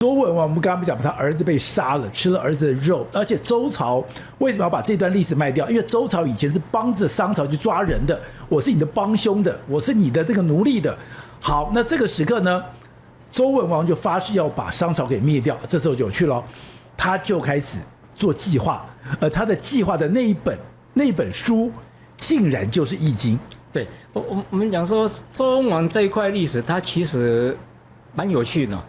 周文王，我们刚刚讲他儿子被杀了，吃了儿子的肉，而且周朝为什么要把这段历史卖掉？因为周朝以前是帮着商朝去抓人的，我是你的帮凶的，我是你的这个奴隶的。好，那这个时刻呢，周文王就发誓要把商朝给灭掉。这时候就有趣了，他就开始做计划，而他的计划的那一本书，竟然就是《易经》。对，我们讲说周文王这一块历史，它其实蛮有趣的。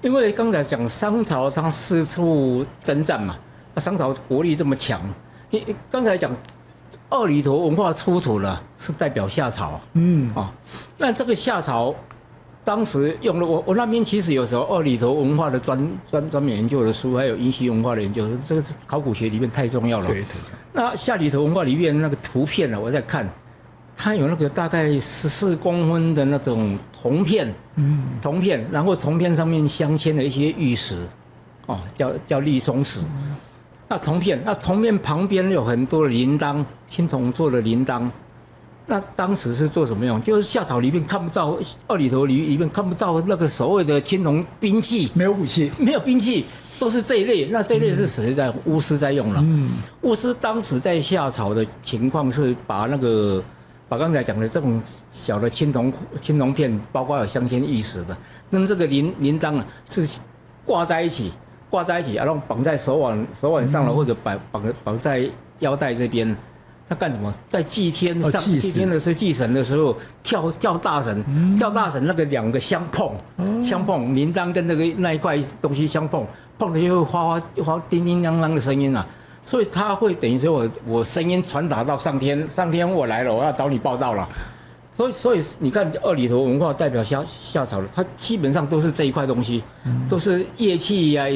因为刚才讲商朝它四处征战嘛，那商朝国力这么强，你刚才讲二里头文化出土了，是代表夏朝，那这个夏朝当时用了我那边其实有时候二里头文化的专门研究的书，还有殷墟文化的研究，这个是考古学里面太重要了。对。那夏里头文化里面那个图片呢，我在看。它有那个大概14公分的那种铜片，然后铜片上面镶嵌了一些玉石，叫立松石。那铜片旁边有很多铃铛，青铜做的铃铛。那当时是做什么用？就是夏朝里面看不到，二里头里面看不到那个所谓的青铜兵器，没有武器，没有兵器，都是这一类。那这一类是谁在？巫师在用了。巫师当时在夏朝的情况是把刚才讲的这种小的青铜片，包括有镶嵌玉石的，跟这个铃铛啊是挂在一起，然后绑在手腕上了，或者绑在腰带这边。他干什么？在祭天的时候，祭神的时候跳大神，那个两个相碰，铃铛跟那一块东西相碰，碰了就会发叮叮当当的声音啊。所以他会等于说我声音传达到上天，我来了，我要找你报道了。所以你看二里头文化代表夏朝的，它基本上都是这一块东西，都是乐器啊、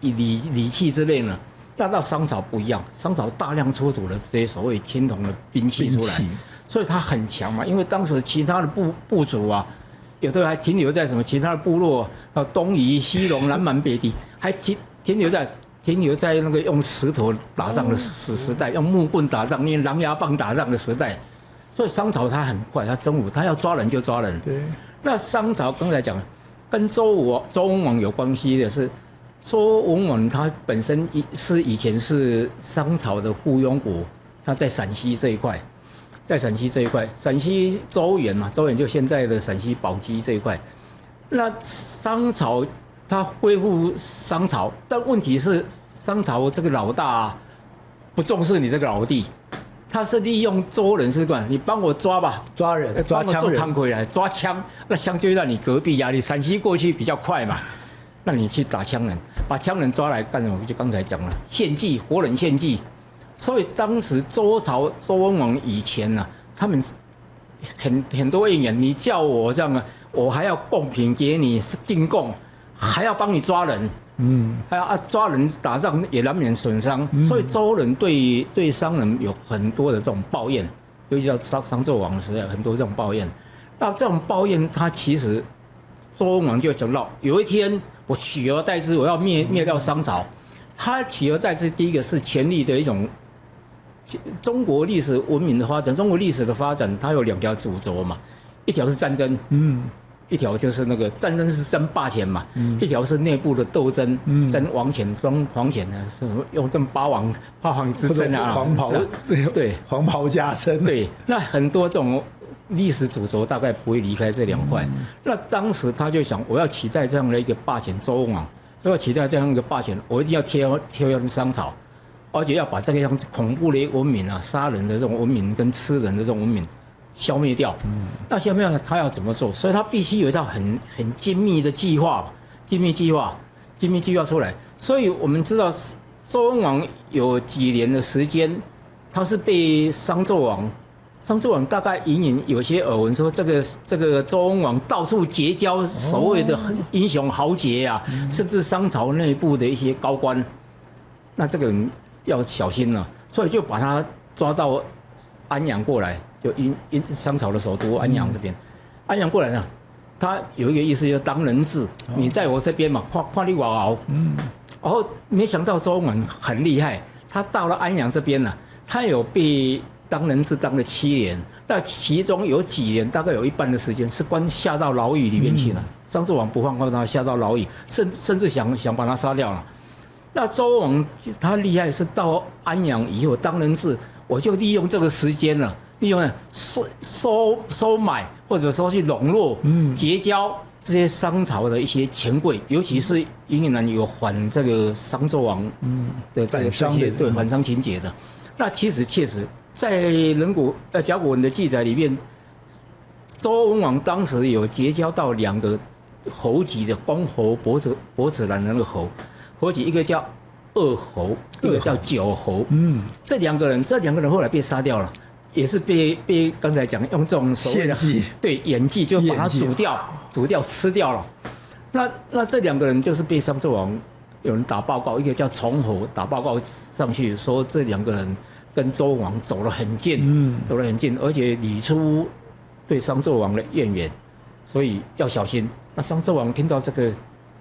礼器之类的。那到商朝不一样，商朝大量出土了这些所谓青铜的兵器出来，所以它很强嘛。因为当时其他的部族啊，有的还停留在什么其他的部落，东夷、西戎、南蛮、北狄，还停留在那个用石头打仗的时代，用木棍打仗、用狼牙棒打仗的时代，所以商朝它很快，它征服，它要抓人就抓人。对。那商朝刚才讲，跟周文王有关系的是，周文王他本身以前是商朝的附庸国，他在陕西这一块，陕西周原嘛，周原就现在的陕西宝鸡这一块，那商朝。他恢复商朝，但问题是商朝这个老大不重视你这个老弟，他是利用周人士惯，你帮我抓吧，抓人，抓枪人，回来抓枪，那枪就在你隔壁呀，你陕西过去比较快嘛，那你去打枪人，把枪人抓来干什么？就刚才讲了，献祭，活人献祭。所以当时周文王以前呢，他们很多应援，你叫我这样啊，我还要贡品给你进贡。还要帮你抓人，还要抓人打仗也难免损伤，所以周人对商人有很多的这种抱怨，尤其到商纣王时代很多这种抱怨。那这种抱怨，他其实周文王就想到有一天我取而代之，我要灭掉商朝。他取而代之，第一个是权力的一种。中国历史文明的发展，中国历史的发展，它有2条主轴嘛，一条是战争，一条就是那个战争是争霸权嘛，一条是内部的斗争，争王权、皇权呢，是用这八王之争啊，黄袍对，黄袍加身。对，那很多这种历史主轴大概不会离开这2块。那当时他就想，我要取代这样的一个霸权，周文王，所以要取代这样一个霸权，我一定要挑战商朝，而且要把这个样恐怖的文明啊，杀人的这种文明跟吃人的这种文明。消灭掉，那消灭掉他要怎么做？所以他必须有一套很精密的计划，精密计划出来。所以我们知道周文王有几年的时间，他是被商纣王大概隐隐有些耳闻说，这个周文王到处结交所谓的英雄豪杰啊，甚至商朝内部的一些高官，那这个人要小心了，所以就把他抓到安阳过来。就商朝的首都安阳这边，安阳过来呢，他有一个意思，就当人质，你在我这边嘛，看你我熬。然后没想到周文王很厉害，他到了安阳这边呢，他有被当人质当了7年，但其中有几年，大概有一半的时间是关下到牢狱里面去了。商纣王不放过他，下到牢狱，甚至想把他杀掉了。那周王他厉害是到安阳以后当人质，我就利用这个时间了，利用收买或者说去笼络、结交这些商朝的一些权贵，尤其是隐隐然有反这个商纣王的这些对反商情节的。那其实确实在甲骨文的记载里面，周文王当时有结交到2个侯级的公侯伯子男的那个侯。侯级一个叫2侯，一个叫9侯。这两个人后来被杀掉了，也是被刚才讲用这种所谓的对演技，就把他煮掉吃掉了。那这2个人就是被商纣王有人打报告，一个叫崇侯打报告上去说这2个人跟周文王走得很近，而且理出对商纣王的怨言，所以要小心。那商纣王听到这个，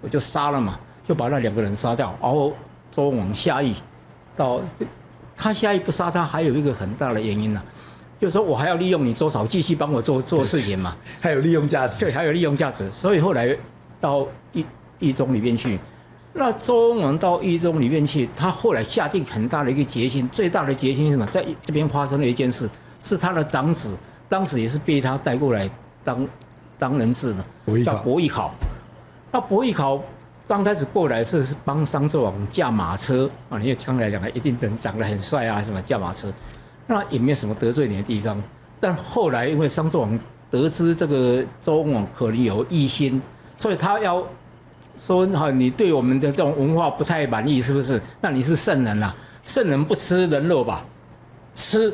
我就杀了嘛。就把那2个人杀掉，然后周文王下狱，他下狱不杀他，还有一个很大的原因呢，就是说我还要利用你周朝继续帮我做事情嘛，还有利用价值，对，还有利用价值，所以后来到狱中里面去，那周文王到狱中里面去，他后来下定很大的一个决心，最大的决心是什么？在这边发生了一件事，是他的长子，当时也是被他带过来当人质呢，叫伯邑考。那伯邑考刚开始过来是帮商纣王驾马车啊，因为刚才讲的一定人长得很帅啊，什么驾马车，那也没有什么得罪你的地方。但后来因为商纣王得知这个周文王可能有异心，所以他要说你对我们的这种文化不太满意，是不是？那你是圣人啊，圣人不吃人肉吧？吃，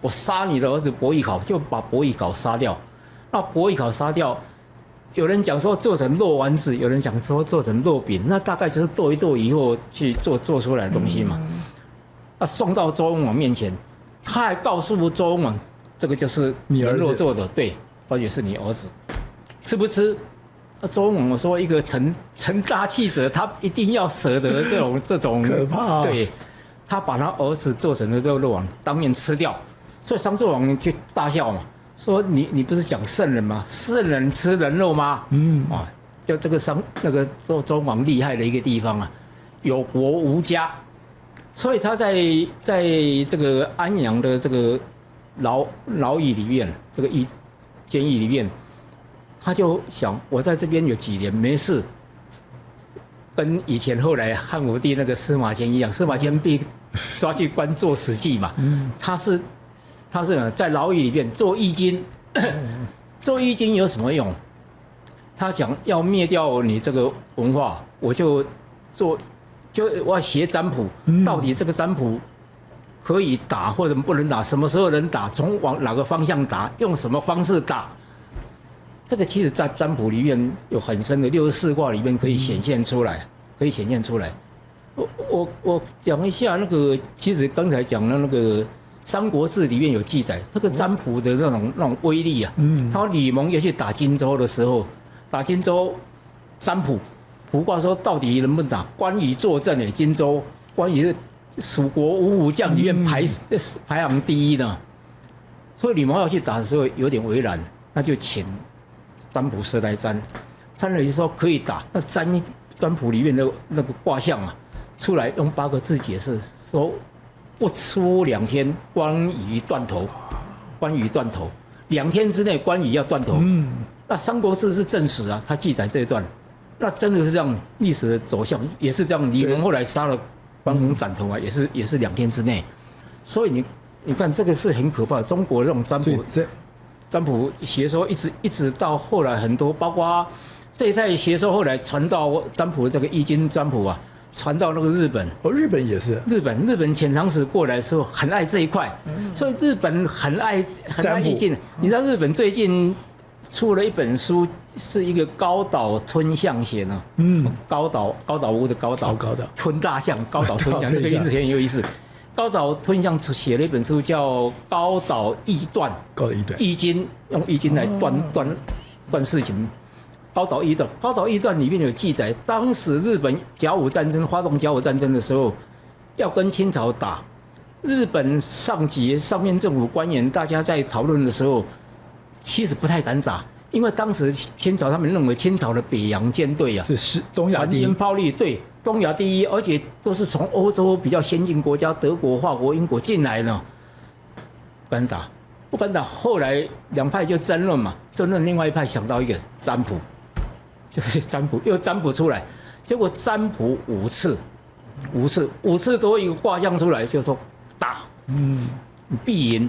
我杀你的儿子伯邑考，就把伯邑考杀掉。那伯邑考杀掉。有人讲说做成肉丸子，有人讲说做成肉饼，那大概就是剁一剁以后去做出来的东西嘛。那送到周文王面前，他还告诉周文王，这个就是人肉做的，对，而且是你儿子，吃不吃？那周文王说，一个成大器者，他一定要舍得这种可怕。对，他把他儿子做成的肉丸当面吃掉，所以商纣王就大笑嘛。说你不是讲圣人吗？圣人吃人肉吗？就这个周王厉害的一个地方啊，有国无家，所以他在这个安阳的这个牢狱里面，这个监狱里面，他就想我在这边有几年没事，跟以前后来汉武帝那个司马迁一样，司马迁被抓去关做史记嘛，他是在牢狱里面做易经，做易经有什么用？他想要灭掉你这个文化，我就我要学占卜，到底这个占卜可以打或者不能打，什么时候能打，从往哪个方向打，用什么方式打？这个其实在占卜里面有很深的64卦里面可以显现出来，我讲一下那个，其实刚才讲的那个。《三国志》里面有记载，这个占卜的那种威力啊。他说吕蒙要去打荆州的时候，打荆州占卜卦说到底能不能打？关羽坐镇诶，荆州关羽是蜀国五虎将里面排行第1的，所以吕蒙要去打的时候有点为难，那就请占卜师来占了就说可以打。那占卜里面的那个卦象啊，出来用8个字解释说。不出2天，关羽断头。2天之内，关羽要断头。那《三国志》是正史啊，他记载这一段，那真的是这样，历史的走向也是这样。李蒙后来杀了关公斩头啊，也是2天之内。所以你看，这个是很可怕的。中国这种占卜学说一直到后来很多，包括这一代学说后来传到占卜的这个易经占卜啊。传到那个日本，日本也是。日本遣唐使过来的时候很爱这一块，所以日本很爱易经。你知道日本最近出了一本书，是一个高岛吞象写的。高岛屋的高岛吞大象，高岛吞象这个名字很有意思。高岛吞象写了一本书叫《高岛易断》，易经用易经来断事情。高岛易断里面有记载，当时日本发动甲午战争的时候，要跟清朝打，日本上面政府官员大家在讨论的时候，其实不太敢打，因为当时清朝他们认为清朝的北洋舰队啊是东亚船第一坚炮利，对，东亚第一，而且都是从欧洲比较先进国家德国、法国、英国进来呢，不敢打，不敢打。后来两派就争论嘛，争论另外一派想到一个占卜，就是占卜又占卜出来，结果占卜五次都一个卦象出来，就说打，你必赢。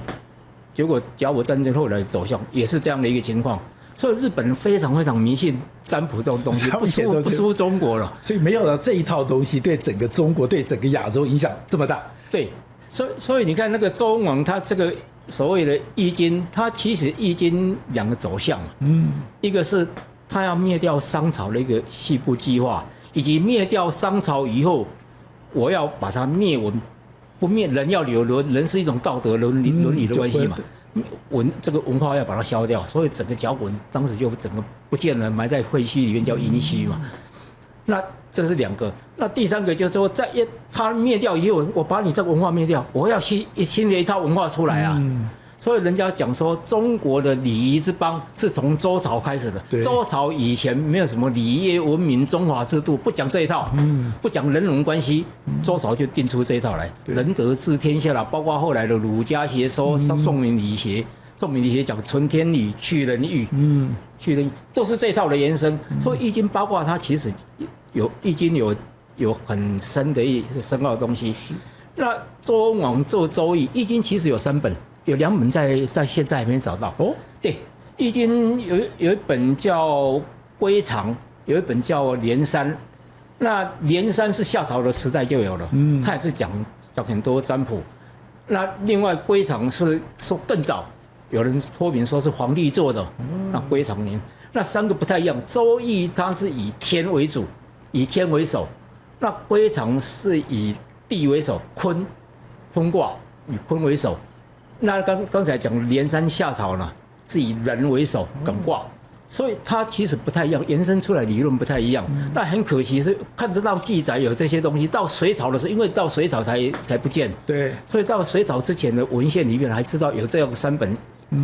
结果甲午战争后来走向也是这样的一个情况。所以日本人非常非常迷信占卜这种东西，不输中国了。所以没有了这一套东西，对整个中国、对整个亚洲影响这么大。对，所以你看那个周文王，他这个所谓的易经，他其实易经两个走向，一个是他要灭掉商朝的一个西部计划，以及灭掉商朝以后，我要把它灭文，不灭人要有人是一种道德伦理的关系嘛。这个文化要把它消掉，所以整个甲骨文当时就整个不见了，埋在废墟里面叫殷墟嘛。那这是两个，那第三个就是说，在它灭掉以后，我把你这个文化灭掉，我要新的一套文化出来啊。所以人家讲说，中国的礼仪之邦是从周朝开始的。周朝以前没有什么礼乐文明、中华制度，不讲这一套，不讲人伦关系，周朝就定出这一套来，仁德治天下了。包括后来的儒家邪说、宋明理学，宋明理学讲存天理、去人欲，去人都是这一套的延伸。所以易经八卦它其实易经有很深奥的东西。那周文王做周易，易经其实有3本。有2本在现在还没找到哦。对，《易经》有一本叫《归藏》，有一本叫《连山》。那《连山》是夏朝的时代就有了，它也是讲很多占卜。那另外《归藏》是说更早，有人托名说是皇帝做的。那《归藏年》那3个不太一样，《周易》它是以天为主，以天为首；那《归藏》是以地为首，坤卦以坤为首。那刚才讲连山夏朝呢，是以人为首，艮卦，所以它其实不太一样，延伸出来理论不太一样。那很可惜是看得到记载有这些东西，到隋朝的时候，因为到隋朝才不见，对，所以到隋朝之前的文献里面还知道有这样3本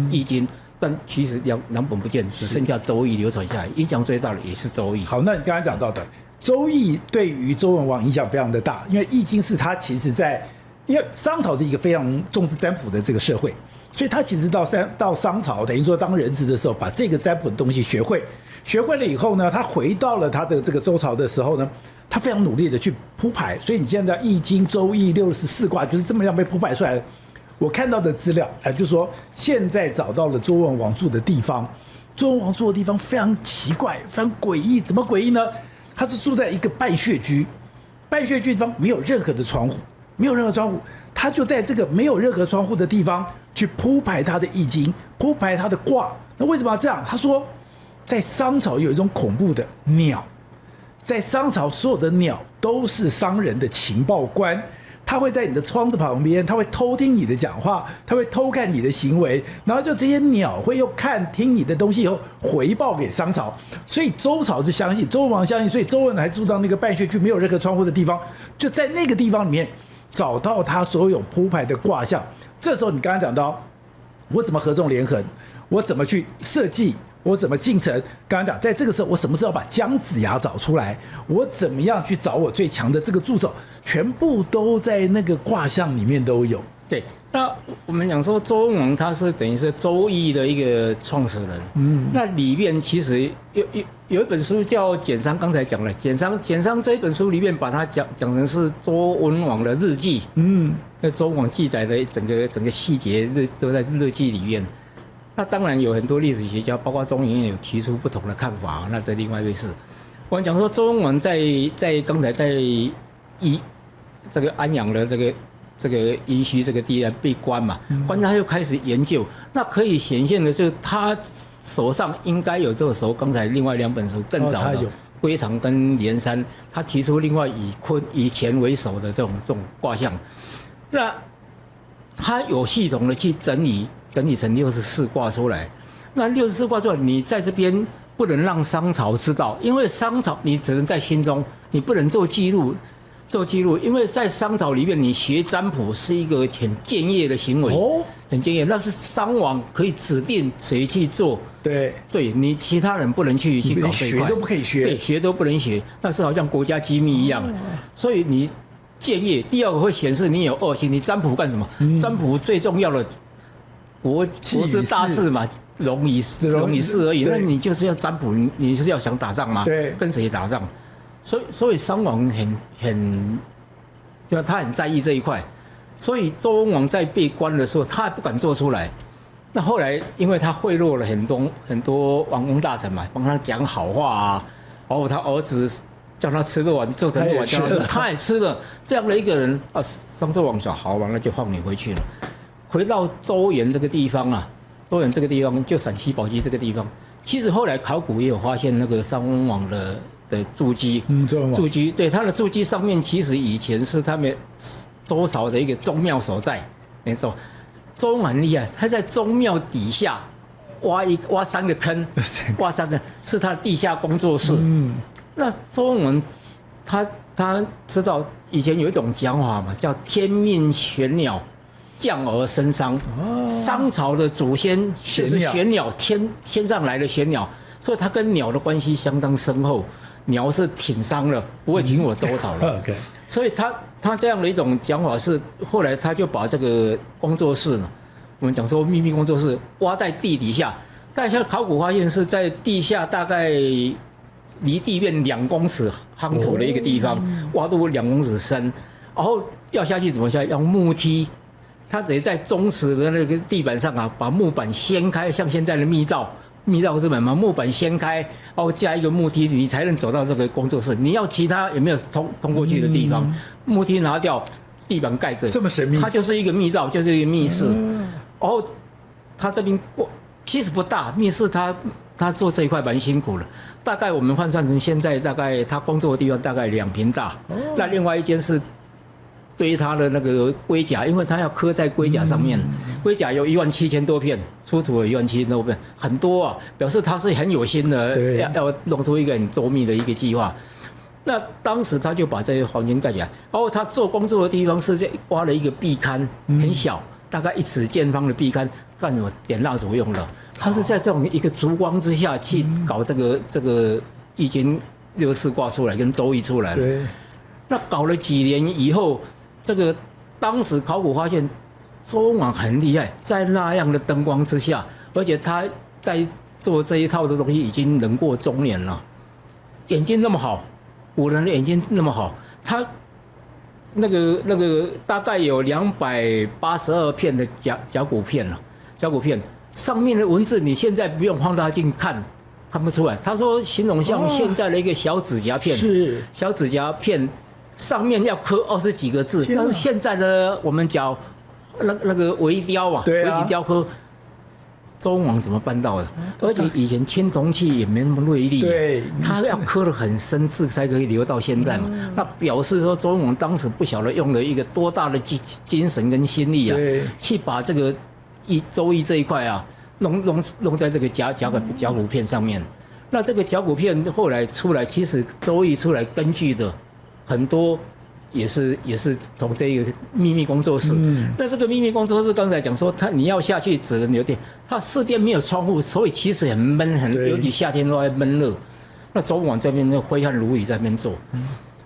易经，但其实两本不见，只剩下周易流传下来，影响最大的也是周易。好，那你刚才讲到的周易对于周文王影响非常的大，因为易经是他其实因为商朝是一个非常重视占卜的这个社会，所以他其实到商朝，等于说当人质的时候，把这个占卜的东西学会了以后呢，他回到了他的这个周朝的时候呢，他非常努力的去铺排。所以你现在易经、周易64卦就是这么样被铺排出来的。我看到的资料，就是说现在找到了周文王住的地方，周文王住的地方非常奇怪，非常诡异。怎么诡异呢？他是住在一个半穴居，半穴居地方没有任何的窗户。他就在这个没有任何窗户的地方去铺排他的易经，铺排他的卦。那为什么要这样？他说，在商朝有一种恐怖的鸟，在商朝所有的鸟都是商人的情报官，他会在你的窗子旁边，他会偷听你的讲话，他会偷看你的行为，然后就这些鸟会又听你的东西以后回报给商朝。所以周朝是相信，周文王相信，所以周文王还住到那个半穴居没有任何窗户的地方，就在那个地方里面找到他所有铺排的卦象。这时候你刚刚讲到，我怎么合纵连横，我怎么去设计，我怎么进程。刚刚讲，在这个时候，我什么时候把姜子牙找出来，我怎么样去找我最强的这个助手，全部都在那个卦象里面都有。对，那我们讲说周文王他是等于是周易的一个创始人，那里面其实有一本书叫简商，刚才讲了简商这一本书里面把它讲成是周文王的日记，那周文王记载的整个细节都在日记里面。那当然有很多历史学家，包括中研院有提出不同的看法，那这另外一回事。我们讲说周文王在刚才在这个安阳的这个殷墟这个地方被关嘛，关他又开始研究，那可以显现的就是他手上应该有这个时候刚才另外2本书更早的《归藏》跟《连山》，他提出另外以乾为首的这种卦象，那他有系统的去整理成64卦出来。那64卦出来，你在这边不能让商朝知道，因为商朝你只能在心中，你不能做记录，因为在商朝里面，你学占卜是一个很僭越的行为。很敬业，那是商王可以指定谁去做，对，你其他人不能去搞这一块，学都不可以学，对，学都不能学，那是好像国家机密一样。所以你建业，第二个会显示你有恶行，你占卜干什么？占卜最重要的国之大事嘛，容以事而已。那你就是要占卜，你是要想打仗吗？对，跟谁打仗？所以商王对吧？他很在意这一块。所以周文王在被关的时候，他还不敢做出来。那后来，因为他贿赂了很多王公大臣嘛，帮他讲好话啊，然后他儿子叫他吃肉丸，做成肉丸叫他吃，他也吃了。这样的一个人啊，商纣王说好吧，那就放你回去了。回到周原这个地方啊，周原这个地方就陕西宝鸡这个地方，其实后来考古也有发现那个商王的足迹，足迹，对，他的足迹上面其实以前是他们周朝的一个宗庙所在，没错。周文王很厉害，他在宗庙底下挖3个坑，挖3个是他的地下工作室。那周文王他知道以前有一种讲法嘛，叫天命玄鸟，降而生商。商朝的祖先就是玄鸟，天上来的玄鸟，所以他跟鸟的关系相当深厚。鸟是挺商了，不会挺我周朝了。所以他这样的一种讲法是，后来他就把这个工作室呢，我们讲说秘密工作室挖在地底下，但现在考古发现是在地下大概离地面2公尺夯土的一个地方，挖入2公尺深，然后要下去怎么下？用木梯，他得在忠实的那个地板上啊，把木板掀开，像现在的密道之门嘛，木板掀开，然后加一个木梯，你才能走到这个工作室。你要其他也没有通过去的地方，木梯拿掉，地板盖着，这么神秘，它就是一个密道，就是一个密室。然后他这边其实不大，密室他做这一块蛮辛苦的，大概我们换算成现在大概他工作的地方大概2坪大，那另外一间是堆他的那个龟甲，因为他要刻在龟甲上面，龟甲有17000多片，出土了17000多片，很多啊，表示他是很有心的，要弄出一个很周密的一个计划。那当时他就把这些黄金盖起来，然后他做工作的地方是在挖了一个壁龛，很小，大概1尺见方的壁龛，干什么？点蜡烛用的。他是在这种一个烛光之下去搞这个易经64卦出来，跟周易出来了。那搞了几年以后。这个当时考古发现，周文王很厉害，在那样的灯光之下，而且他在做这一套的东西已经人过中年了，眼睛那么好，古人的眼睛那么好，他那个大概有282片的甲骨片了，甲骨片上面的文字你现在不用放大镜看不出来。他说形容像现在的一个小指甲片，是小指甲片。上面要刻20几个字，但是现在的我们讲那个微雕啊，微型雕刻，周文王怎么办到的？而且以前青铜器也没那么锐利，他要刻得很深字才可以留到现在嘛。那表示说周文王当时不晓得用了一个多大的精神跟心力啊，去把这个周易这一块啊弄在这个甲骨片上面。那这个甲骨片后来出来，其实周易出来根据的。很多也是从这个秘密工作室。那这个秘密工作室刚才讲说，你要下去只能有点，它四边没有窗户，所以其实很闷，尤其夏天都还闷热。那周文王这边就挥汗如雨在那边做。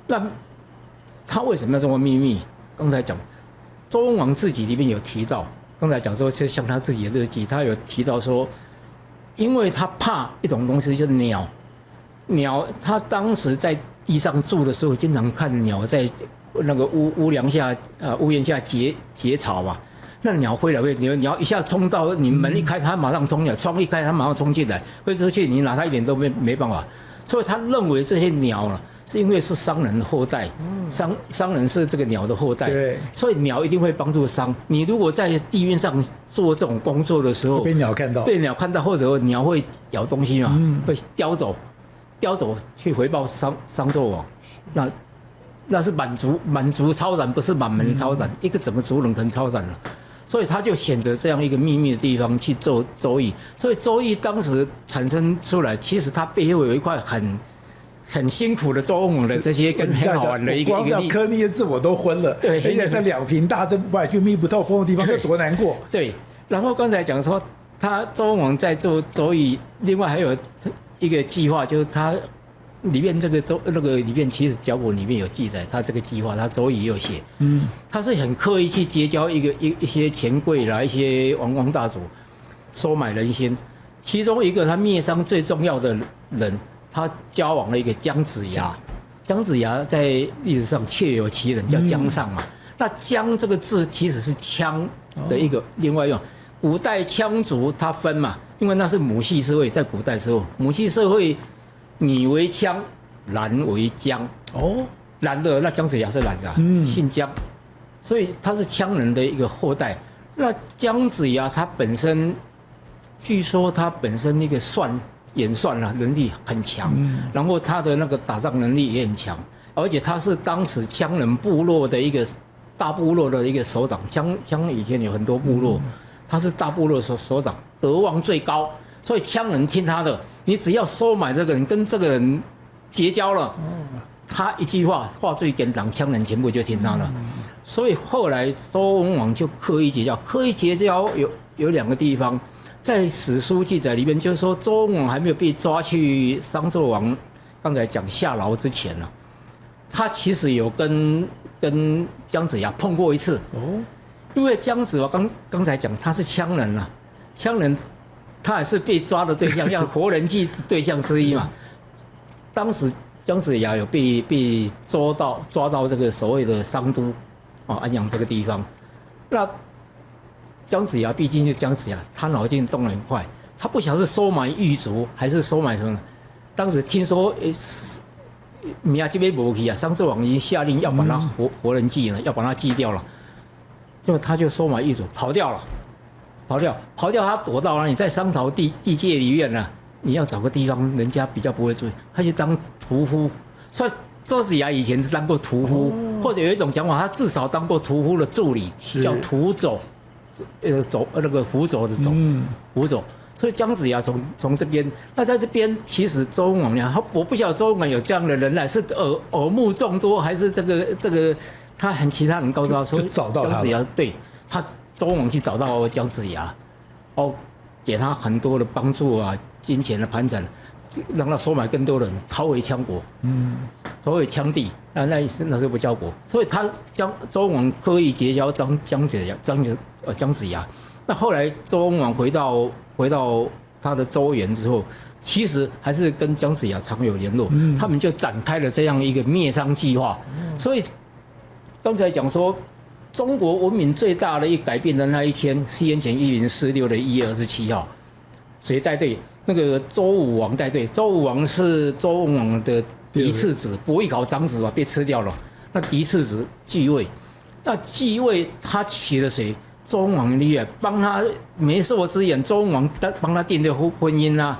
那他为什么要这么秘密？刚才讲周文王自己里面有提到，刚才讲说，就像他自己的日记，他有提到说，因为他怕一种东西，就是鸟，他当时在地上住的时候，经常看鸟在那个屋檐下结草嘛。那鸟飞来飞去，鸟一下冲到你门一开，它马上冲进来；窗一开，它马上冲进来，飞出去你拿它一点都没办法。所以他认为这些鸟呢，是因为是商人的后代，商人是这个鸟的后代，所以鸟一定会帮助商。你如果在地面上做这种工作的时候，被鸟看到，或者鸟会咬东西嘛，会叼走去回报商纣王，那是满族超然，不是满门超然，一个整个族人可能超然了，所以他就选择这样一个秘密的地方去做周易，所以周易当时产生出来，其实它背后有一块很辛苦的周文王的这些跟很好玩的一个，光是要刻那些字我都昏了，对，而且在2坪大这外就密不透风的地方，有多难过。对，然后刚才讲说，他周文王在做周瑜，另外还有一个计划，就是他里面这个里面其实脚本里面有记载，他这个计划他周瑜也有写，他是很刻意去结交一些权贵啦，一些王大族，收买人心。其中一个他灭商最重要的人，他交往了一个姜子牙。姜子牙在历史上确有其人，叫姜尚嘛。那姜这个字其实是羌的一个另外一种。古代羌族它分嘛，因为那是母系社会，在古代时候，母系社会女为羌，男为姜。哦，男的那姜子牙是男的，姓姜，所以他是羌人的一个后代。那姜子牙他本身，据说他本身那个演算啊能力很强，然后他的那个打仗能力也很强，而且他是当时羌人部落的一个大部落的一个首长。羌以前有很多部落，他是大部落首长，德望最高，所以羌人听他的。你只要收买这个人，跟这个人结交了，他一句话最简单，羌人全部就听他的。所以后来周文王就刻意结交，有2个地方。在史书记载里面，就是说周文王还没有被抓去商纣王刚才讲下牢之前呢，他其实有跟姜子牙碰过一次。哦，因为姜子牙刚才讲他是羌人啊，羌人他也是被抓的对象，要活人祭对象之一嘛。当时姜子牙有被抓到这个所谓的商都安阳这个地方，那。姜子牙毕竟是姜子牙，他脑筋动得很快，他不晓得是收买狱卒还是收买什么。当时听说，米亚这边没去啊，商纣王已经下令要把他活人祭了，要把他祭掉了，他就收买狱卒跑掉了，他躲到哪里？在商朝地界里面呢，你要找个地方人家比较不会注意，他去当屠夫。所以周子牙以前当过屠夫，或者有一种讲法，他至少当过屠夫的助理，叫屠走。那个辅佐的走，辅佐，所以姜子牙从这边，那在这边其实周文王呢，我不晓得周文王有这样的人来，是耳目众多，还是这个他很其他人告诉他说，姜子牙对他周文王去找到姜子牙，给他很多的帮助啊，金钱的盘缠，让他收买更多人，讨回羌国，讨回羌地，那时候不叫国，所以他周文王刻意结交姜子牙。那后来周文王回到他的周原之后，其实还是跟姜子牙常有联络，他们就展开了这样一个灭商计划。所以刚才讲说，中国文明最大的一改变的那一天，西元前1046的1月27号，谁带队？那个周武王带队。周武王是周文王的嫡次子，伯邑考长子嘛，被吃掉了。那嫡次子继位，那继位他娶了谁？周文王厉害，帮他媒妁之言，周文王帮他订的婚姻啊，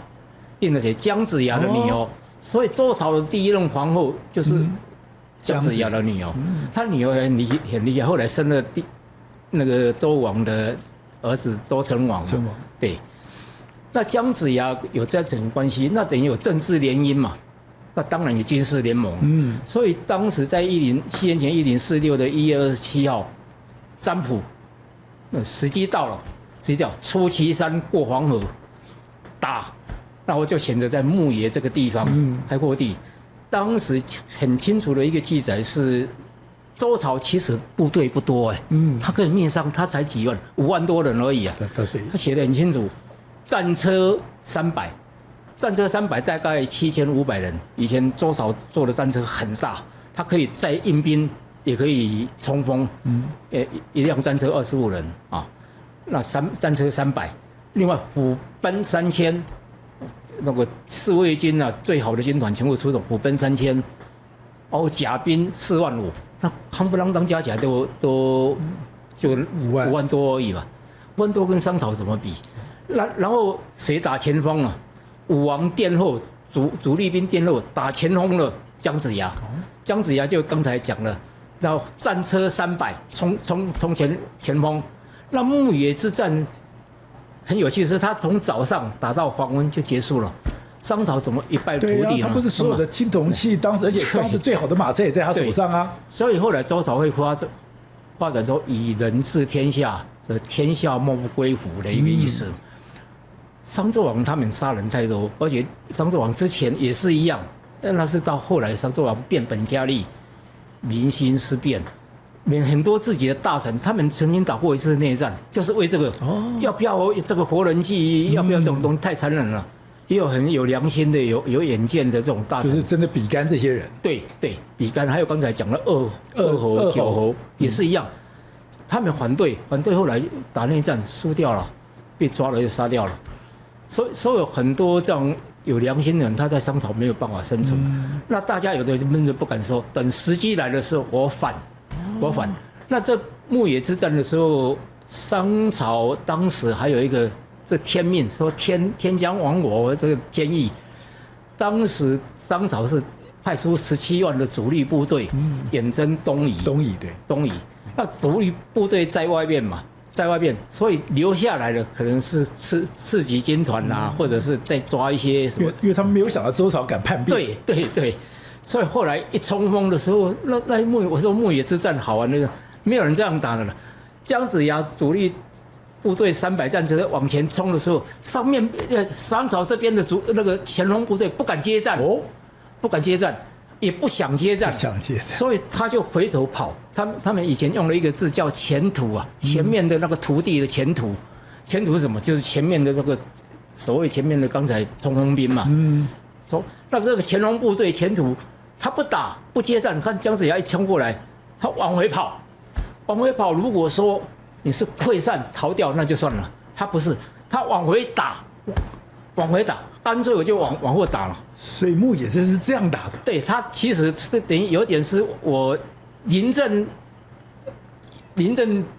订了谁？姜子牙的女儿。所以周朝的第一任皇后就是姜子牙的女儿。他女儿很厉害，后来生了那个周王的儿子周成王。对。那姜子牙有这层关系，那等于有政治联姻嘛？那当然有军事联盟。所以当时在西元前1046的1月27号，占卜，时机到了，出祁山过黄河，打，然后就选择在牧野这个地方开阔地。当时很清楚的一个记载是，周朝其实部队不多他可以灭商，他才几万，5万多人而已啊。他写得很清楚。战车300，大概7500人。以前周朝做的战车很大，它可以载硬兵，也可以冲锋。一辆战车25人啊，那战车300，另外虎贲3000，那个侍卫军啊，最好的军团全部出动，虎贲3000，甲兵4万5，那夯不啷当加起来都就5万多而已嘛，5万多跟商朝怎么比？然后谁打前锋了？武王殿后，主力兵殿后打前锋了，姜子牙。姜子牙就刚才讲了，然后战车300冲前锋。那牧野之战很有趣的是，他从早上打到黄昏就结束了。商朝怎么一败涂地呢？他不是所有的青铜器，而且当时最好的马车也在他手上啊。所以后来周朝会发展说以人治天下，这天下莫不归服的一个意思。商纣王他们杀人太多，而且商纣王之前也是一样，那是到后来商纣王变本加厉，民心思变。很多自己的大臣，他们曾经打过一次内战，就是为这个，要不要这个活人祭，要不要这种东西太残忍了。也有很有良心的、有远见的这种大臣，就是真的比干这些人。对，比干，还有刚才讲的二侯、九侯也是一样，他们反对，后来打内战输掉了，被抓了又杀掉了。所以有很多这样有良心的人，他在商朝没有办法生存。那大家有的闷着不敢说，等时机来的时候，我反。那这牧野之战的时候，商朝当时还有一个这天命，说天将亡我这个天意。当时商朝是派出17万的主力部队，远征东夷。东夷。那主力部队在外面嘛，所以留下来的可能是次级军团啦，或者是再抓一些什么。因为他们没有想到周朝敢叛变。对。所以后来一冲锋的时候，那我说牧野之战好玩的，没有人这样打的了。姜子牙主力部队300战车往前冲的时候，上面商朝这边的那个乾隆部队不敢接战，也不想接战，所以他就回头跑。他们以前用了一个字叫前途啊，前面的那个土地的前途，前途是什么？就是前面的这个所谓前面的刚才冲锋兵嘛，那这个乾隆部队前途，他不打不接战，看姜子牙一冲过来，他往回跑。如果说你是溃散逃掉，那就算了。他不是，他往回打，干脆我就往后打了。所以牧野真是这样打的。对，他其实是等于有点是我临阵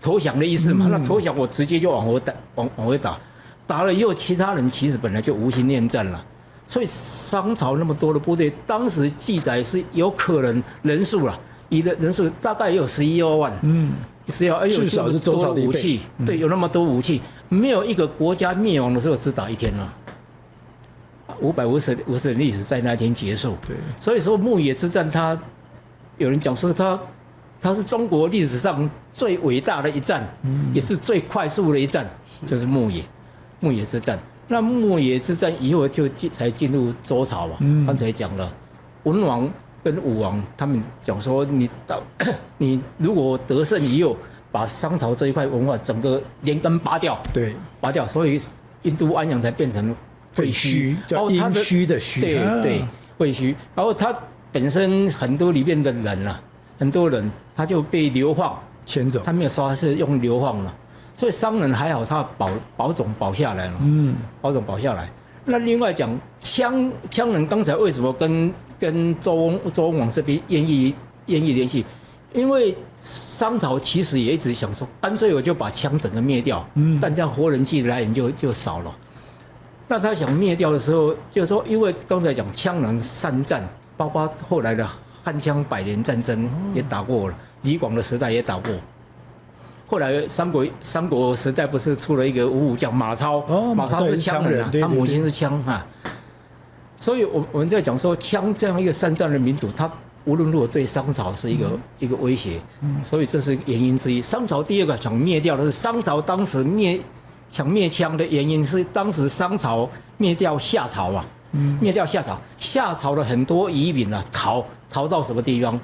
投降的意思嘛。那投降我直接就往回打了以后，其他人其实本来就无心恋战了。所以商朝那么多的部队，当时记载是有可能人数了，以的人数大概也有11、12万，11、12万，至少是周朝的武器，对，有那么多武器，没有一个国家灭亡的时候只打1天了，550年历史在那天结束。对，所以说牧野之战，有人讲说它是中国历史上最伟大的一战，也是最快速的一战，就是牧野之战。那牧野之战以后才进入周朝嘛。刚才讲了，文王跟武王他们讲说，你如果得胜以后，把商朝这一块文化整个连根拔掉，所以印度安阳才变成废墟，叫殷墟的墟，对，废墟。然后他本身很多里面的人啊，很多人他就被流放迁走，他没有杀，是用流放了。所以商人还好，他保种保下来了，保种保下来。那另外讲羌人，刚才为什么跟周文王这边愿意联系？因为商朝其实也一直想说，干脆我就把羌整个灭掉，但这样活人祭的来源就少了。那他想灭掉的时候，就是说，因为刚才讲羌人善战，包括后来的汉羌百年战争也打过了，李广的时代也打过。后来三国时代不是出了一个五虎将马超，马超是羌人啊，他母亲是羌哈。所以我们在讲说，羌这样一个善战的民族，他无论如何对商朝是一个威胁，所以这是原因之一。商朝第二个想灭掉的是商朝当时想灭羌的原因是当时商朝灭掉夏朝啊，灭掉夏朝的很多移民啊逃到什么地方？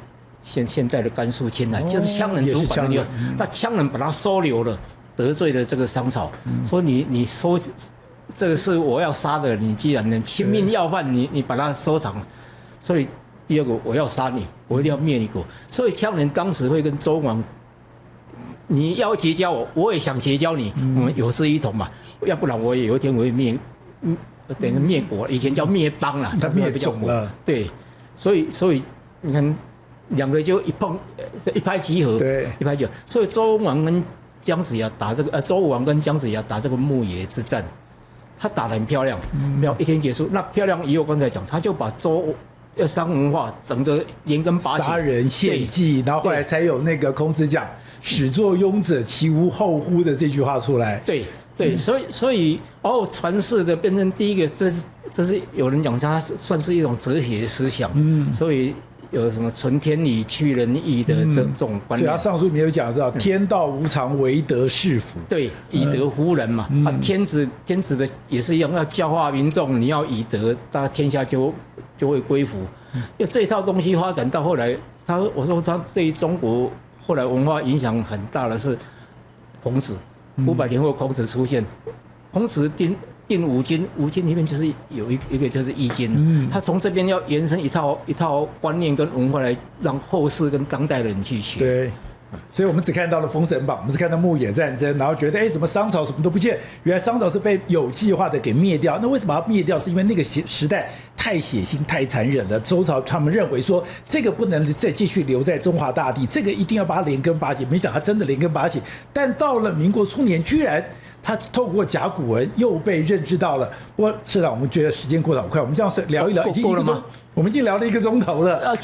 现在的甘肃青海，就是羌人主管的地方。那羌人把他收留了，得罪了这个商朝，说你收这个是我要杀的，你既然能亲命要犯，你把他收藏，所以第二个我要杀你，我一定要灭你国。所以羌人当时会跟周王，你要结交我，我也想结交你，我们有志一同嘛，要不然我也有一天我会等于灭国，以前叫灭邦啦，他灭种了，对，所以你看。两个就一拍即合，对，一拍即合。所以周武王跟姜子牙打这个牧野之战，他打得很漂亮，一天结束。那漂亮以后，刚才讲，他就把商文化整个连根拔起，杀人献祭，然后后来才有那个孔子讲“始作俑者，其无后乎”的这句话出来。对，所以传世的变成第一个，这是有人讲它算是一种哲学思想，所以有什么存天理去人意的这种观念。所以他上书里面有讲到天道无常，唯德是福。对，以德服人嘛。天子的也是一样，要教化民众，你要以德，大家天下就会归服。因为这一套东西发展到后来，我说他对中国后来文化影响很大的是孔子，500年后孔子出现，孔子定五经，五经里面就是有一个就是易经，他从这边要延伸一套观念跟文化来让后世跟当代人去学。对，所以我们只看到了《封神榜》，我们只看到牧野战争，然后觉得什么商朝什么都不见，原来商朝是被有计划的给灭掉。那为什么要灭掉？是因为那个时代太血腥、太残忍了。周朝他们认为说这个不能再继续留在中华大地，这个一定要把它连根拔起。没想到他真的连根拔起，但到了民国初年，居然他透过甲骨文又被认知到了。不过社长，我们觉得时间过得好快，我们这样聊一聊，已经1个钟，我们已经聊了1个钟头了。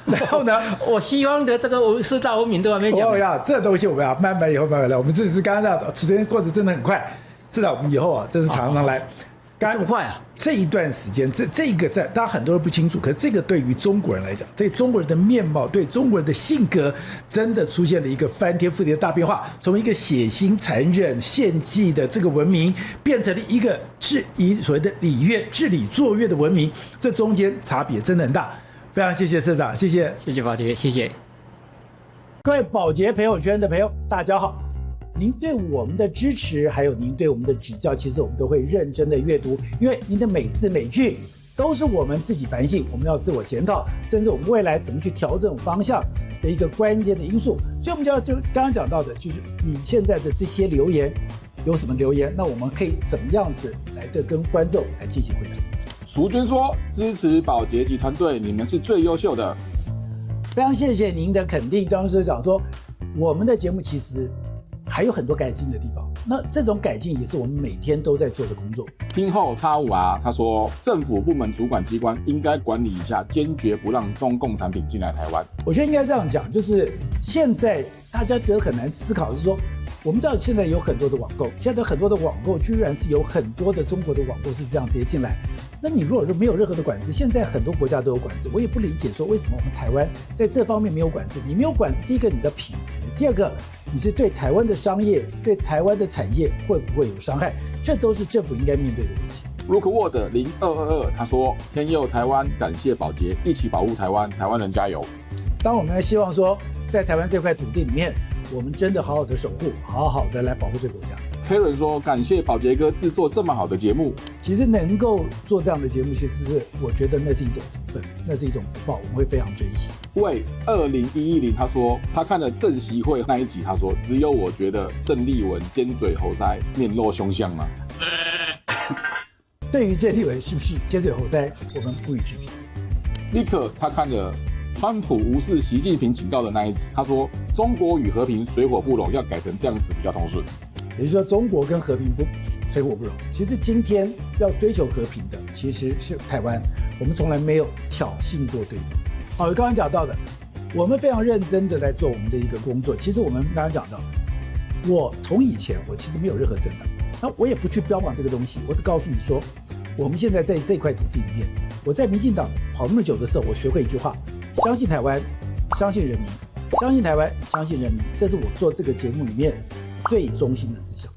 然后呢，我希望的这个四大文明都还没讲。哦呀，这东西我们要慢慢以后慢慢聊。我们这是刚刚时间过得真的很快，是的，我们以后啊，真是常常来。这么快啊！这一段时间，这个在大家很多人不清楚，可是这个对于中国人来讲，对中国人的面貌，对中国人的性格，真的出现了一个翻天覆地的大变化。从一个血腥、残忍、献祭的这个文明，变成了一个以所谓的礼乐、治理作乐的文明，这中间差别真的很大。非常谢谢社长，谢谢宝杰，谢谢各位宝杰朋友圈的朋友，大家好。您对我们的支持，还有您对我们的指教，其实我们都会认真的阅读，因为您的每字每句都是我们自己反省，我们要自我检讨，甚至我们未来怎么去调整方向的一个关键的因素。所以我们就刚刚讲到的，就是你现在的这些留言有什么留言，那我们可以怎么样子来的跟观众来进行回答。淑娟说：“支持宝洁及团队，你们是最优秀的。”非常谢谢您的肯定。当时讲说，我们的节目其实还有很多改进的地方，那这种改进也是我们每天都在做的工作。听后X5R他说，政府部门主管机关应该管理一下，坚决不让中共产品进来台湾。我觉得应该这样讲，就是现在大家觉得很难思考的是说，我们知道现在有很多的网购，现在很多的网购居然是有很多的中国的网购是这样直接进来。那你如果说没有任何的管制，现在很多国家都有管制，我也不理解说为什么我们台湾在这方面没有管制。你没有管制，第一个你的品质，第二个你是对台湾的商业、对台湾的产业会不会有伤害，这都是政府应该面对的问题。Rookwood 0222他说，天佑台湾，感谢宝洁，一起保护台湾，台湾人加油。当我们希望说，在台湾这块土地里面，我们真的好好的守护，好好的来保护这个国家。Karen 说：“感谢宝洁哥制作这么好的节目。其实能够做这样的节目，其实是我觉得那是一种福分，那是一种福报，我们会非常珍惜。”为20110他说他看了郑习会那一集，他说只有我觉得郑丽文尖嘴猴腮、面露凶相吗？对于郑丽文是不是尖嘴猴腮，我们不予置评。立刻他看了川普无视习近平警告的那一集，他说中国与和平水火不容，要改成这样子比较通顺。也就是说，中国跟和平水火不容。其实今天要追求和平的其实是台湾，我们从来没有挑衅过对方。好，刚刚讲到的，我们非常认真的来做我们的一个工作。其实我们刚刚讲到，我从以前我其实没有任何政党，那我也不去标榜这个东西，我只告诉你说，我们现在在这块土地里面，我在民进党跑那么久的时候，我学会一句话：相信台湾，相信人民，相信台湾，相信人民，这是我做这个节目里面最中心的思想。